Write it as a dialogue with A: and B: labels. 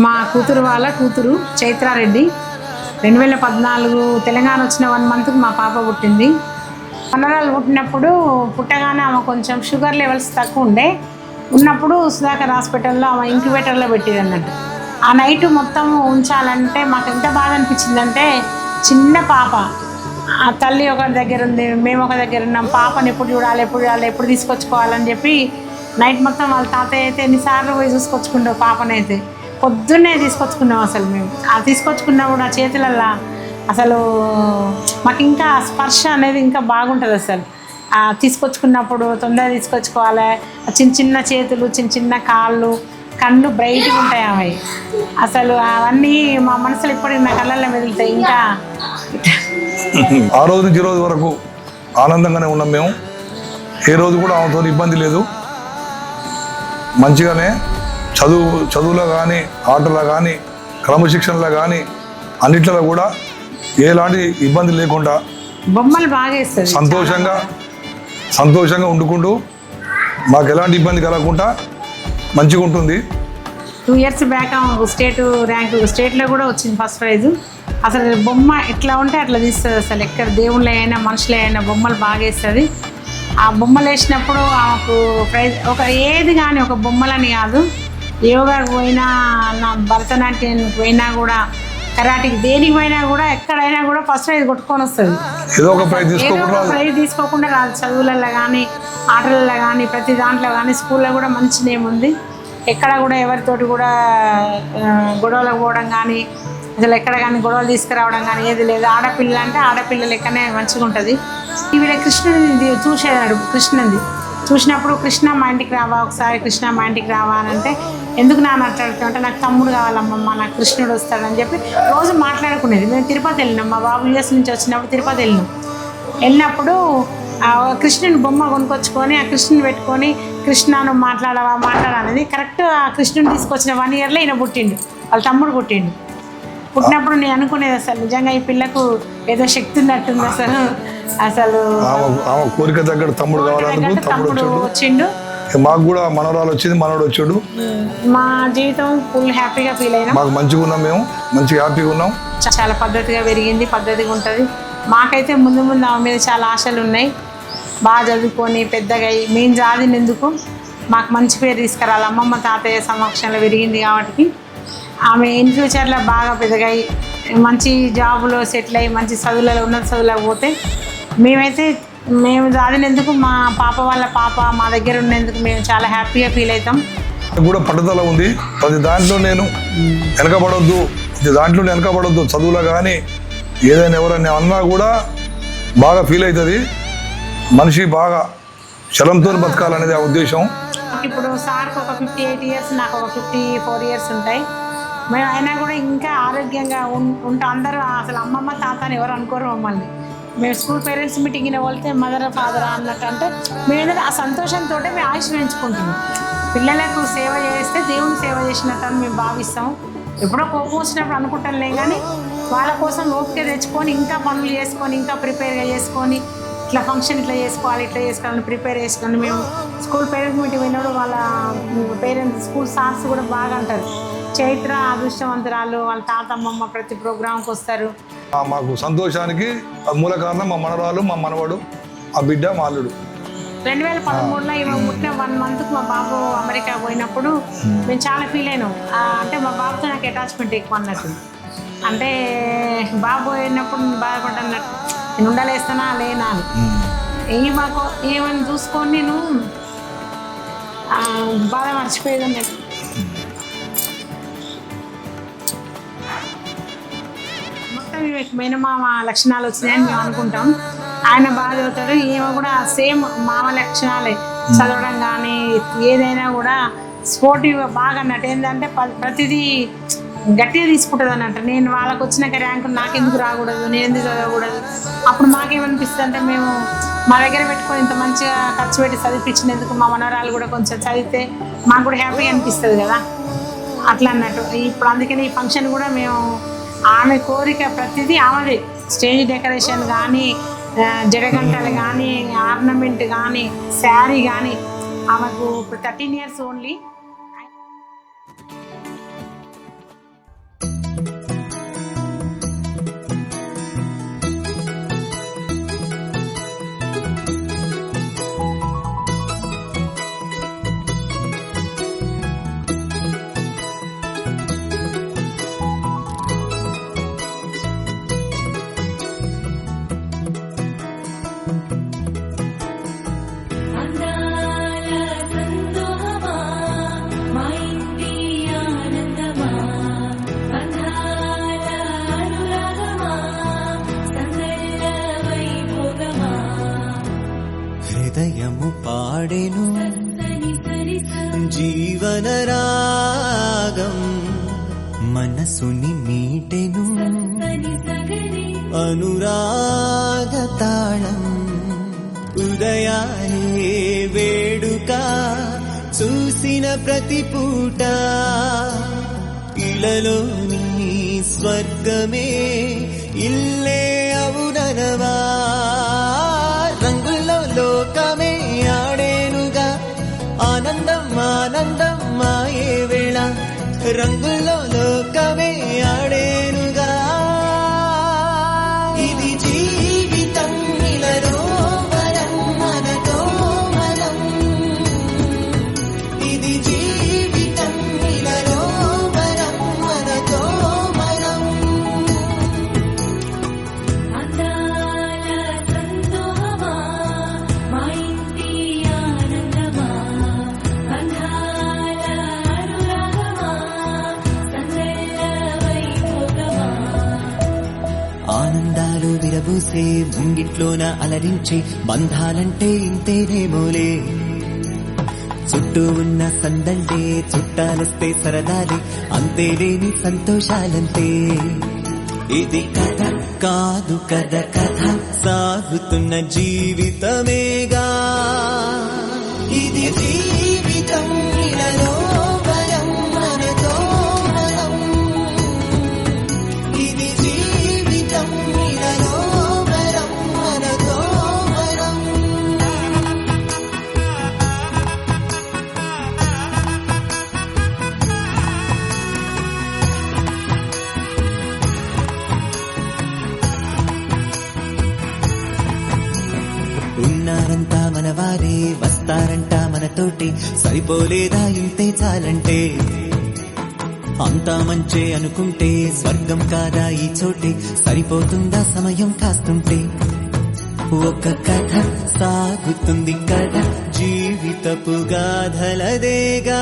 A: మా కూతురు వాళ్ళ కూతురు చైత్రారెడ్డి 2014 తెలంగాణ వచ్చిన 1 మంత్కి మా పాప పుట్టింది. మనవరాలు పుట్టినప్పుడు పుట్టగానే ఆమె కొంచెం షుగర్ లెవెల్స్ తక్కువ ఉన్నప్పుడు సుధాకర్ హాస్పిటల్లో ఆమె ఇంక్యుబేటర్లో పెట్టేది అన్నట్టు. ఆ నైట్ మొత్తం ఉంచాలంటే మాకు ఎంత బాధ అనిపించిందంటే, చిన్న పాప, ఆ తల్లి ఒక దగ్గర ఉంది, మేము ఒక దగ్గర ఉన్నాం, పాపని ఎప్పుడు చూడాలి ఎప్పుడు తీసుకొచ్చుకోవాలని చెప్పి నైట్ మొత్తం వాళ్ళ తాతయ్య అయితే ఎన్నిసార్లు పోయి చూసుకొచ్చుకుంటాం. పాపనైతే పొద్దున్నే తీసుకొచ్చుకున్నాం. అసలు మేము ఆ తీసుకొచ్చుకున్నా కూడా చేతులల్లా అసలు మాకు ఇంకా స్పర్శ అనేది ఇంకా బాగుంటుంది. అసలు తీసుకొచ్చుకున్నప్పుడు తొందరగా తీసుకొచ్చుకోవాలి. చిన్న చిన్న చేతులు, చిన్న చిన్న కాళ్ళు, కళ్ళు బ్రైట్గా ఉంటాయి అవి. అసలు అవన్నీ మా మనసులో ఇప్పటికి నా కళ్ళల్లో మెదులుతాయి. ఇంకా
B: ఆ రోజు నుంచి ఈ రోజు వరకు ఆనందంగానే ఉన్నాం మేము. ఏ రోజు కూడా ఆమెతో ఇబ్బంది లేదు. మంచిగానే చదువులో కానీ, ఆటలో కానీ, క్రమశిక్షణలో కానీ అన్నిట్లలో కూడా ఎలాంటి ఇబ్బంది లేకుండా
A: బొమ్మలు బాగా వేస్తుంది.
B: సంతోషంగా వండుకుంటూ మాకు ఎలాంటి ఇబ్బంది కలగకుండా మంచిగా ఉంటుంది.
A: 2 years బ్యాక్ స్టేట్ ర్యాంకు, స్టేట్లో కూడా వచ్చింది ఫస్ట్ ప్రైజ్. అసలు బొమ్మ ఎట్లా ఉంటే అట్లా తీస్తుంది. అసలు ఎక్కడ దేవుళ్ళ అయినా మనుషులు అయినా బొమ్మలు బాగా వేస్తుంది. ఆ బొమ్మలు వేసినప్పుడు ఆమెకు ప్రైజ్ ఒక ఏది కానీ, ఒక బొమ్మలని కాదు, యోగాకి పోయినా, నా భరతనాట్యానికి పోయినా కూడా, కరాటికి దేనికి పోయినా కూడా, ఎక్కడైనా కూడా ఫస్ట్ ప్రైజ్ కొట్టుకొని వస్తుంది. ఏదో ఒక ప్రైజ్ తీసుకోకుండా రాదు. చదువులలో కానీ, ఆటలలో కానీ, ప్రతి దాంట్లో కానీ, స్కూల్లో కూడా మంచి నేమ్ ఉంది. ఎక్కడ కూడా ఎవరితోటి కూడా గొడవలకు పోవడం కానీ, అసలు ఎక్కడ కానీ గొడవలు తీసుకురావడం కానీ ఏది లేదు. ఆడపిల్ల అంటే ఆడపిల్ల లెక్కనే మంచిగా ఉంటుంది. ఈవిడ కృష్ణుని చూసేదాడు. కృష్ణుని చూసినప్పుడు, కృష్ణ మా ఇంటికి రావా ఒకసారి, కృష్ణ మా ఇంటికి రావా అని అంటే, ఎందుకు నాన్న మాట్లాడుతుంటే, నాకు తమ్ముడు కావాలమ్మమ్మ, నాకు కృష్ణుడు వస్తాడని చెప్పి రోజు మాట్లాడుకునేది. మేము తిరుపతి వెళ్ళినాం, మా బాబు US నుంచి వచ్చినప్పుడు తిరుపతి వెళ్ళినప్పుడు కృష్ణుని బొమ్మ కొనుక్కొచ్చుకొని ఆ కృష్ణుని పెట్టుకొని, కృష్ణ నువ్వు మాట్లాడాలనేది కరెక్ట్. ఆ కృష్ణుని తీసుకొచ్చిన 1 yearలో ఈయన పుట్టిండు, వాళ్ళ తమ్ముడు పుట్టినప్పుడు నేను అనుకునేది అసలు నిజంగా ఈ పిల్లకు ఏదో శక్తి ఉన్నట్టుంది. అసలు
B: కోరిక దగ్గర తమ్ముడు
A: తమ్ముడు వచ్చిండు.
B: మాకు కూడా మనవరాలు వచ్చింది, మనవడు వచ్చాడు.
A: మా జీవితం ఫుల్ హ్యాపీగా ఫీల్ అయినా.
B: మాకు మంచిగా ఉన్నాం, మేము మంచిగా హ్యాపీగా ఉన్నాం.
A: చాలా పద్ధతిగా పెరిగింది, పద్ధతిగా ఉంటుంది. మాకైతే ముందు ఆమె మీద చాలా ఆశలు ఉన్నాయి. బాగా చదువుకొని పెద్దగా అయ్యి మేము చదివినందుకు మాకు మంచి పేరు తీసుకురాలి. అమ్మమ్మ తాతయ్య సమక్షంలో పెరిగింది కాబట్టి ఆమె ఇన్ ఫ్యూచర్లో బాగా పెద్దగా అయ్యి మంచి జాబులో సెటిల్ అయ్యి మంచి చదువులలో ఉన్నత చదువులకు పోతే, మేము చదివినందుకు మా పాప వాళ్ళ పాప మా దగ్గర ఉన్నందుకు మేము చాలా హ్యాపీగా ఫీల్ అవుతాం.
B: కూడా పట్టుదల ఉంది. ప్రతి దాంట్లో నేను వెనకబడొద్దు. చదువులో కానీ ఏదైనా ఎవరైనా అన్నా కూడా బాగా ఫీల్ అవుతుంది. మనిషి బాగా శలంతో బతకాలనేది ఆ ఉద్దేశం.
A: ఇప్పుడు సార్కి ఒక 58 years, నాకు ఒక 54 years ఉంటాయి. మేము అయినా కూడా ఇంకా ఆరోగ్యంగా ఉంటాం. అందరూ అసలు అమ్మమ్మ తాత అని ఎవరు అనుకోరు మమ్మల్ని. మేము స్కూల్ పేరెంట్స్ మీటింగ్కి వెళ్తే మదర్ ఫాదర్ అన్నట్టు అంటే మేము ఆ సంతోషంతో మేము ఆయుష్ పెంచుకుంటున్నాం. పిల్లలకు సేవ చేస్తే దేవుని సేవ చేసినట్టు అని మేము భావిస్తాం. ఎప్పుడో కోపం వచ్చినప్పుడు అనుకుంటాంలే, కానీ వాళ్ళ కోసం ఓపిక తెచ్చుకొని ఇంకా పనులు చేసుకొని ఇంకా ప్రిపేర్గా చేసుకొని ఇట్లా ఫంక్షన్ ఇట్లా చేసుకోవాలని ప్రిపేర్ చేసుకొని మేము స్కూల్ పేరెంట్స్ మీటింగ్ పోయినప్పుడు వాళ్ళ పేరెంట్స్ స్కూల్ సార్స్ కూడా బాగా అంటారు, చైత్ర అదృష్టవంతురాలు, వాళ్ళ తాతమ్మమ్మ ప్రతి ప్రోగ్రాంకి వస్తారు.
B: మాకు సంతోషానికి మూల కారణం మా మనవరాలు, మా మనవడు, ఆ బిడ్డ, మా అల్లుడు.
A: 2013లో ఇవి పుట్టిన 1 monthకి మా బాబు అమెరికా పోయినప్పుడు మేము చాలా ఫీల్ అయినాం. అంటే మా బాబుతో నాకు అటాచ్మెంట్ ఎక్కువ అన్నట్టు. అంటే బాబు పోయినప్పుడు నేను బాధపడ్డన్నట్టు, నేను ఉండలేస్తానా లేనా అని మాకు ఏమని చూసుకొని నేను బాధ మర్చిపోయేది అన్నట్టు. మొత్తం మేనమామ లక్షణాలు వచ్చినాయని మేము అనుకుంటాం. ఆయన బాగా చదువుతాడు, ఈమె కూడా సేమ్ మామ లక్షణాలే. చదవడం కానీ ఏదైనా కూడా స్పోర్టివ్గా బాగా అన్నట్టు. ఏంటంటే ప్రతిదీ గట్టిగా తీసుకుంటుంది అన్నట్టు. నేను వాళ్ళకు వచ్చిన ర్యాంకు నాకెందుకు రాకూడదు, నేను ఎందుకు చదవకూడదు. అప్పుడు మాకేమనిపిస్తుంది అంటే, మేము మా దగ్గర పెట్టుకొని ఇంత మంచిగా ఖర్చు పెట్టి చదివించినందుకు మా మనవరాలు కూడా కొంచెం చదివితే మాకు కూడా హ్యాపీగా అనిపిస్తుంది కదా, అట్లా అన్నట్టు. ఇప్పుడు అందుకని ఈ ఫంక్షన్ కూడా మేము ఆమె కోరిక ప్రతిదీ ఆమెదే. స్టేజ్ డెకరేషన్ కానీ, జడగంటలు కానీ, ఆర్నమెంట్ కానీ, శారీ కానీ, ఆమెకు 13 years ఓన్లీ.
C: హృదయము పాడెను జీవన రాగం మనసుని మీటెను అనురాగ తాళం ఉదయాలే వేడుక చూసిన ప్రతి పూట ఇలలోని స్వర్గమే ఇల్లే అవుననవా రంగుల్లో లోకమే ఆడేనుగా ఆనందం ఆనందం మాయే వేళ రంగుల్లో లోకమే ఆడేనుగా ఇది జీవితం ఇలలో వరం మనతో మనం ఇది జీవితం ఇలలో వరం మనతో మనం
D: అందాల సంతోషమా మా ఇంటి ఆనందమా బంధాల అనురాగమా సందెల్ల వైభోగమా
C: ఆనందాలు విరబూసే ముంగిట్లోన అలరించే బంధాలంటే ఇంతేనేమోలే చుట్టూ ఉన్న సందళ్ళే చుట్టాలొస్తే సరదాలే అంతేలేని సంతోషాలంతే ఇది కథ కాదు కథ కథ సాగుతున్న జీవితమేగా ఇది జీవితం ఇలలో వరం మనతో మనం ఇది జీవితం ఇలలో వరం మనతో మనం ఉన్నారంతా మనవారే వస్తారంట మనతోటి సరిపోలేదా ఇంతే చాలంటే అంతా మంచే అనుకుంటే స్వర్గం కాదా ఈ చోటే సరిపోతుందా సమయం కాస్తుంటే ఒక కథ సాగుతుంది కథ జీవితపు గాథలదేగా